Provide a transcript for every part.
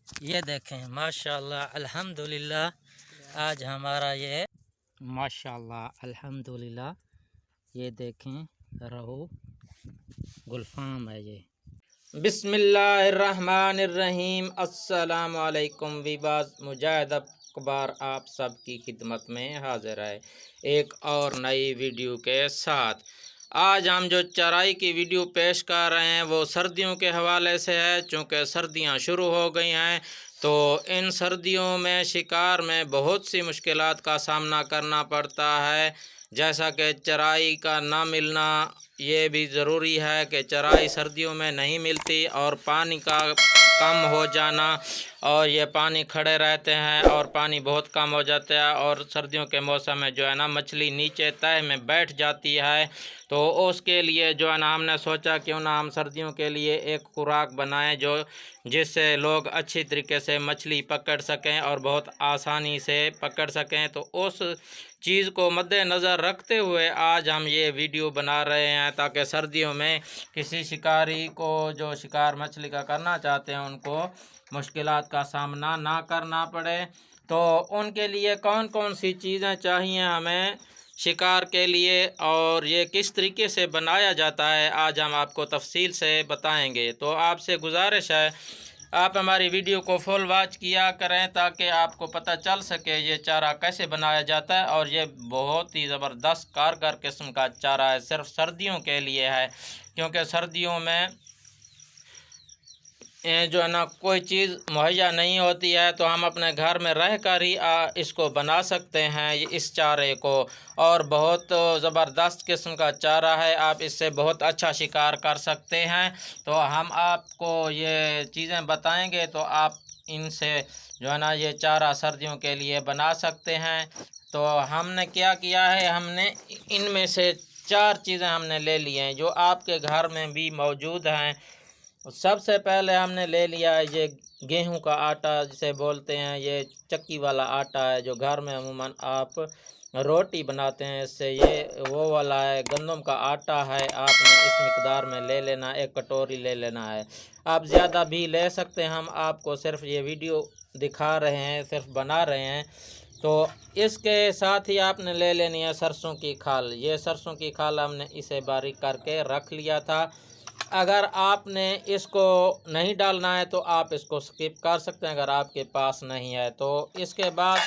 ये देखें माशाल्लाह अल्हम्दुलिल्लाह आज हमारा ये माशाल्लाह अल्हम्दुलिल्लाह ये देखें रहू गुलफाम है ये। बिस्मिल्लाहिर्रहमानिर्रहीम। अस्सलामु अलैकुम विबाज मुजाहिद अकबर आप सबकी खिदमत में हाजिर है एक और नई वीडियो के साथ। आज हम जो चराई की वीडियो पेश कर रहे हैं वो सर्दियों के हवाले से है। चूँकि सर्दियां शुरू हो गई हैं तो इन सर्दियों में शिकार में बहुत सी मुश्किलात का सामना करना पड़ता है, जैसा कि चराई का ना मिलना। ये भी ज़रूरी है कि चराई सर्दियों में नहीं मिलती और पानी का कम हो जाना, और ये पानी खड़े रहते हैं और पानी बहुत कम हो जाता है और सर्दियों के मौसम में जो है ना मछली नीचे तह में बैठ जाती है। तो उसके लिए जो है ना हमने सोचा क्यों ना हम सर्दियों के लिए एक खुराक बनाएं जो जिससे लोग अच्छी तरीके से मछली पकड़ सकें और बहुत आसानी से पकड़ सकें। तो उस चीज़ को मद्देनज़र रखते हुए आज हम ये वीडियो बना रहे हैं ताकि सर्दियों में किसी शिकारी को जो शिकार मछली का करना चाहते हैं उनको मुश्किलात का सामना ना करना पड़े। तो उनके लिए कौन कौन सी चीज़ें चाहिए हमें शिकार के लिए और ये किस तरीके से बनाया जाता है आज हम आपको तफसील से बताएंगे। तो आपसे गुजारिश है आप हमारी वीडियो को फुल वॉच किया करें ताकि आपको पता चल सके ये चारा कैसे बनाया जाता है। और ये बहुत ही ज़बरदस्त कारगर किस्म का चारा है, सिर्फ सर्दियों के लिए है, क्योंकि सर्दियों में जो है ना कोई चीज़ मुहैया नहीं होती है तो हम अपने घर में रह कर ही इसको बना सकते हैं इस चारे को। और बहुत ज़बरदस्त किस्म का चारा है, आप इससे बहुत अच्छा शिकार कर सकते हैं। तो हम आपको ये चीज़ें बताएंगे तो आप इनसे जो है ना ये चारा सर्दियों के लिए बना सकते हैं। तो हमने क्या किया है, हमने इनमें से 4 चीज़ें हमने ले ली हैं जो आपके घर में भी मौजूद हैं। सबसे पहले हमने ले लिया है ये गेहूं का आटा जिसे बोलते हैं, ये चक्की वाला आटा है जो घर में अमूमन आप रोटी बनाते हैं इससे, ये वो वाला है। गंदम का आटा है, आपने इस मिकदार में ले लेना, 1 कटोरी ले लेना है। आप ज़्यादा भी ले सकते हैं, हम आपको सिर्फ ये वीडियो दिखा रहे हैं, सिर्फ बना रहे हैं। तो इसके साथ ही आपने ले लेनी है सरसों की खाल। ये सरसों की खाल हमने इसे बारीक करके रख लिया था। अगर आपने इसको नहीं डालना है तो आप इसको स्किप कर सकते हैं अगर आपके पास नहीं है। तो इसके बाद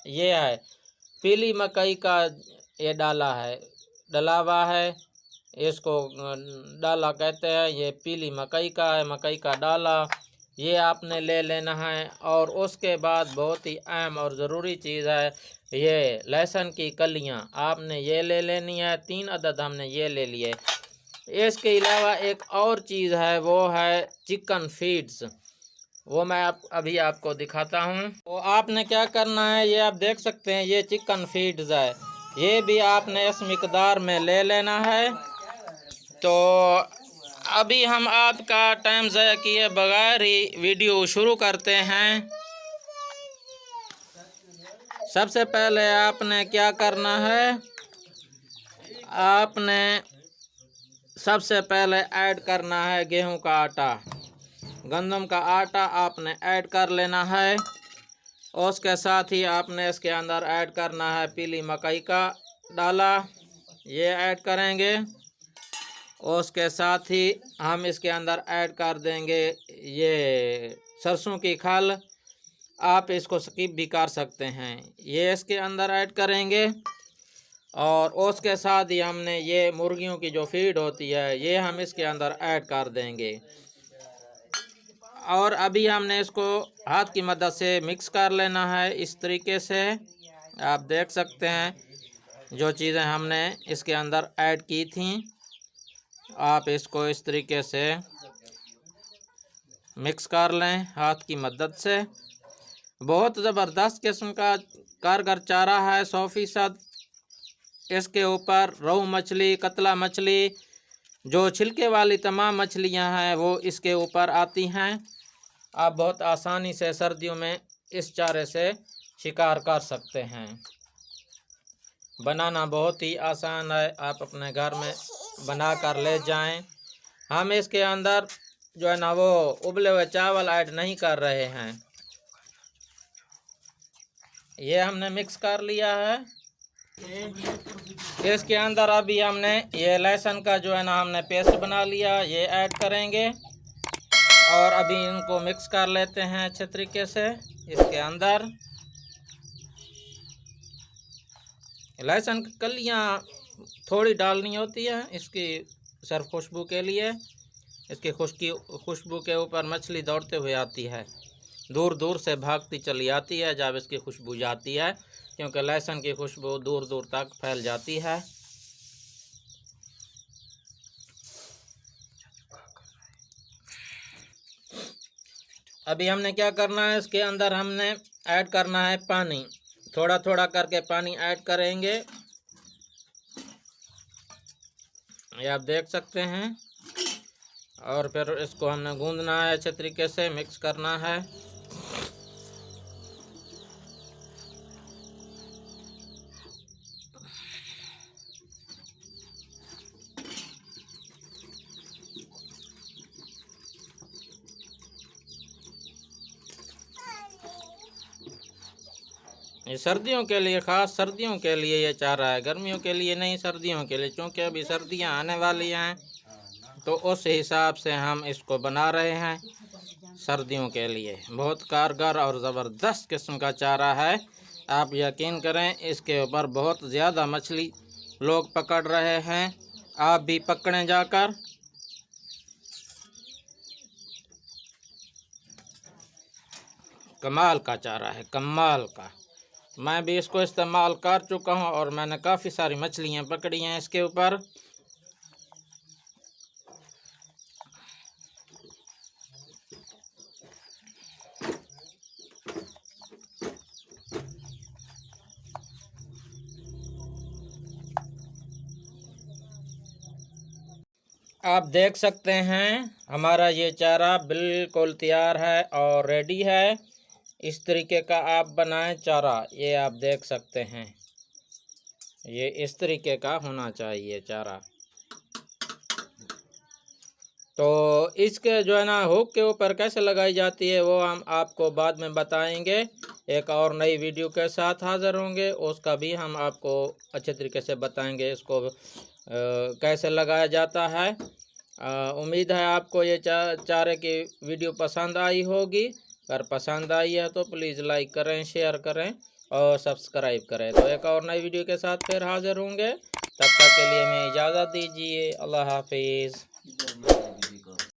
ये है पीली मकई का, ये डला हुआ है, इसको डाला कहते हैं। ये पीली मकई का है, मकई का डाला, ये आपने ले लेना है। और उसके बाद बहुत ही अहम और ज़रूरी चीज़ है ये लहसुन की कलियां, आपने ये ले लेनी है। 3 अदद हमने ये ले लिए। इसके अलावा एक और चीज़ है वो है चिकन फीड्स, वो मैं अभी आपको दिखाता हूँ। तो आपने क्या करना है, ये आप देख सकते हैं ये चिकन फीड्स है, ये भी आपने इस मिकदार में ले लेना है। तो अभी हम आपका टाइम ज़ाया किए बगैर ही वीडियो शुरू करते हैं। सबसे पहले आपने क्या करना है, आपने सबसे पहले ऐड करना है गेहूं का आटा, गंदम का आटा आपने ऐड कर लेना है। उसके साथ ही आपने इसके अंदर ऐड करना है पीली मकई का डाला, ये ऐड करेंगे। उसके साथ ही हम इसके अंदर ऐड कर देंगे ये सरसों की खाल, आप इसको स्किप भी कर सकते हैं, ये इसके अंदर ऐड करेंगे। और उसके साथ ही हमने ये मुर्गियों की जो फीड होती है ये हम इसके अंदर ऐड कर देंगे। और अभी हमने इसको हाथ की मदद से मिक्स कर लेना है इस तरीके से। आप देख सकते हैं जो चीज़ें हमने इसके अंदर ऐड की थी, आप इसको इस तरीके से मिक्स कर लें हाथ की मदद से। बहुत ज़बरदस्त किस्म का कारगर चारा है, 100%। इसके ऊपर रोहू मछली, कतला मछली, जो छिलके वाली तमाम मछलियां हैं वो इसके ऊपर आती हैं। आप बहुत आसानी से सर्दियों में इस चारे से शिकार कर सकते हैं। बनाना बहुत ही आसान है, आप अपने घर में बना कर ले जाएं। हम इसके अंदर जो है ना वो उबले हुए चावल ऐड नहीं कर रहे हैं। ये हमने मिक्स कर लिया है। इसके अंदर अभी हमने ये लहसुन का जो है ना हमने पेस्ट बना लिया, ये ऐड करेंगे और अभी इनको मिक्स कर लेते हैं अच्छे तरीके से। इसके अंदर लहसुन की कलियाँ थोड़ी डालनी होती है, इसकी सिर्फ खुशबू के लिए। इसकी खुशबू के ऊपर मछली दौड़ते हुए आती है, दूर दूर से भागती चली आती है जब इसकी खुशबू जाती है, क्योंकि लहसुन की खुशबू दूर दूर तक फैल जाती है। अभी हमने क्या करना है, इसके अंदर हमने ऐड करना है पानी। थोड़ा थोड़ा करके पानी ऐड करेंगे, ये आप देख सकते हैं। और फिर इसको हमने गूंदना है, अच्छे तरीके से मिक्स करना है। ये सर्दियों के लिए, ख़ास सर्दियों के लिए ये चारा है, गर्मियों के लिए नहीं, सर्दियों के लिए, क्योंकि अभी सर्दियां आने वाली हैं तो उस हिसाब से हम इसको बना रहे हैं सर्दियों के लिए। बहुत कारगर और ज़बरदस्त किस्म का चारा है। आप यकीन करें, इसके ऊपर बहुत ज़्यादा मछली लोग पकड़ रहे हैं, आप भी पकड़ें जाकर। कमाल का चारा है, कमाल का। मैं भी इसको इस्तेमाल कर चुका हूं और मैंने काफ़ी सारी मछलियां पकड़ी हैं इसके ऊपर। आप देख सकते हैं हमारा ये चारा बिल्कुल तैयार है और रेडी है। इस तरीके का आप बनाएं चारा, ये आप देख सकते हैं, ये इस तरीके का होना चाहिए चारा। तो इसके जो है ना हुक के ऊपर कैसे लगाई जाती है वो हम आपको बाद में बताएंगे। एक और नई वीडियो के साथ हाज़िर होंगे, उसका भी हम आपको अच्छे तरीके से बताएंगे इसको कैसे लगाया जाता है। उम्मीद है आपको ये चारे की वीडियो पसंद आई होगी। अगर पसंद आई है तो प्लीज़ लाइक करें, शेयर करें और सब्सक्राइब करें। तो एक और नई वीडियो के साथ फिर हाज़िर होंगे, तब तक के लिए हमें इजाज़त दीजिए। अल्लाह हाफिज़।